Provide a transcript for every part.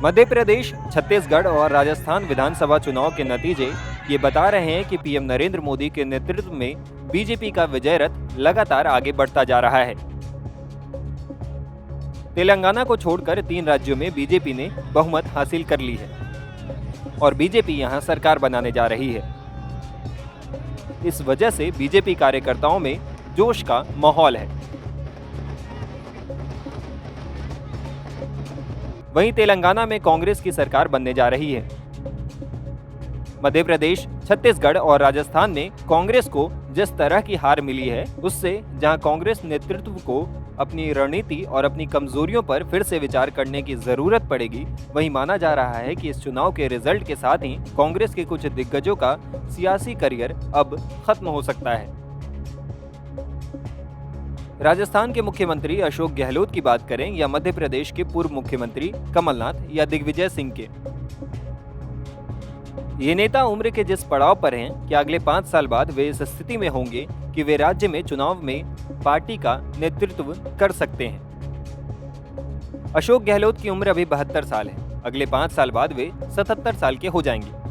मध्य प्रदेश, छत्तीसगढ़ और राजस्थान विधानसभा चुनाव के नतीजे ये बता रहे हैं कि पीएम नरेंद्र मोदी के नेतृत्व में बीजेपी का विजय रथ लगातार आगे बढ़ता जा रहा है। तेलंगाना को छोड़कर 3 राज्यों में बीजेपी ने बहुमत हासिल कर ली है और बीजेपी यहां सरकार बनाने जा रही है। इस वजह से बीजेपी कार्यकर्ताओं में जोश का माहौल है। वहीं तेलंगाना में कांग्रेस की सरकार बनने जा रही है। मध्य प्रदेश, छत्तीसगढ़ और राजस्थान में कांग्रेस को जिस तरह की हार मिली है, उससे जहां कांग्रेस नेतृत्व को अपनी रणनीति और अपनी कमजोरियों पर फिर से विचार करने की जरूरत पड़ेगी, वहीं माना जा रहा है कि इस चुनाव के रिजल्ट के साथ ही कांग्रेस के कुछ दिग्गजों का सियासी करियर अब खत्म हो सकता है। राजस्थान के मुख्यमंत्री अशोक गहलोत की बात करें या मध्य प्रदेश के पूर्व मुख्यमंत्री कमलनाथ या दिग्विजय सिंह के, ये नेता उम्र के जिस पड़ाव पर हैं कि अगले 5 साल बाद वे इस स्थिति में होंगे कि वे राज्य में चुनाव में पार्टी का नेतृत्व कर सकते हैं। अशोक गहलोत की उम्र अभी 72 साल है। अगले 5 साल बाद वे 77 साल के हो जाएंगे।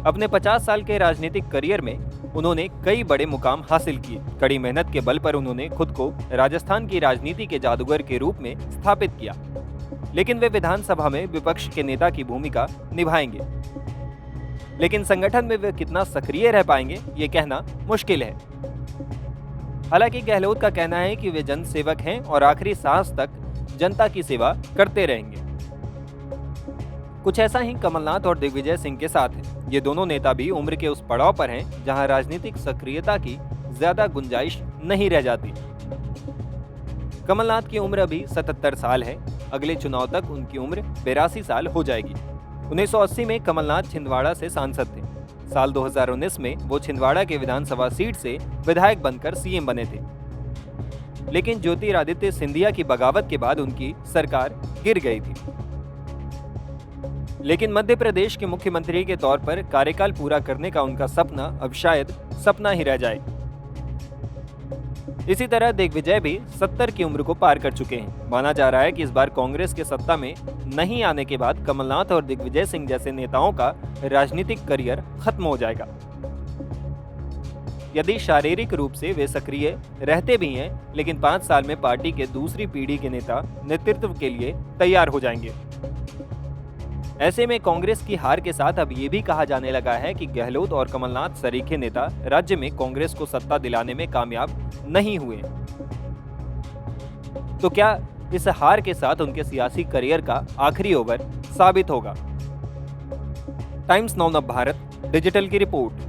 अपने 50 साल के राजनीतिक करियर में उन्होंने कई बड़े मुकाम हासिल किए। कड़ी मेहनत के बल पर उन्होंने खुद को राजस्थान की राजनीति के जादूगर के रूप में स्थापित किया, लेकिन वे विधानसभा में विपक्ष के नेता की भूमिका निभाएंगे। लेकिन संगठन में वे कितना सक्रिय रह पाएंगे, ये कहना मुश्किल है। हालांकि गहलोत का कहना है कि वे जनसेवक हैं और आखिरी सांस तक जनता की सेवा करते रहेंगे। कुछ ऐसा ही कमलनाथ और दिग्विजय सिंह के साथ है। ये दोनों नेता भी उम्र के उस पड़ाव पर हैं जहां राजनीतिक सक्रियता की ज्यादा गुंजाइश नहीं रह जाती। कमलनाथ की उम्र अभी 77 साल है। अगले चुनाव तक उनकी उम्र 82 साल हो जाएगी। 1980 में कमलनाथ छिंदवाड़ा से सांसद थे। साल 2019 में वो छिंदवाड़ा के विधानसभा सीट से विधायक बनकर सीएम बने थे, लेकिन ज्योतिरादित्य सिंधिया की बगावत के बाद उनकी सरकार गिर गई थी। लेकिन मध्य प्रदेश के मुख्यमंत्री के तौर पर कार्यकाल पूरा करने का उनका सपना अब शायद सपना ही रह जाए। इसी तरह दिग्विजय भी 70 की उम्र को पार कर चुके हैं। माना जा रहा है कि इस बार कांग्रेस के सत्ता में नहीं आने के बाद कमलनाथ और दिग्विजय सिंह जैसे नेताओं का राजनीतिक करियर खत्म हो जाएगा। यदि शारीरिक रूप से वे सक्रिय रहते भी हैं, लेकिन 5 साल में पार्टी के दूसरी पीढ़ी के नेता नेतृत्व के लिए तैयार हो जाएंगे। ऐसे में कांग्रेस की हार के साथ अब ये भी कहा जाने लगा है कि गहलोत और कमलनाथ सरीखे नेता राज्य में कांग्रेस को सत्ता दिलाने में कामयाब नहीं हुए। तो क्या इस हार के साथ उनके सियासी करियर का आखिरी ओवर साबित होगा? टाइम्स नाउ नवभारत डिजिटल की रिपोर्ट।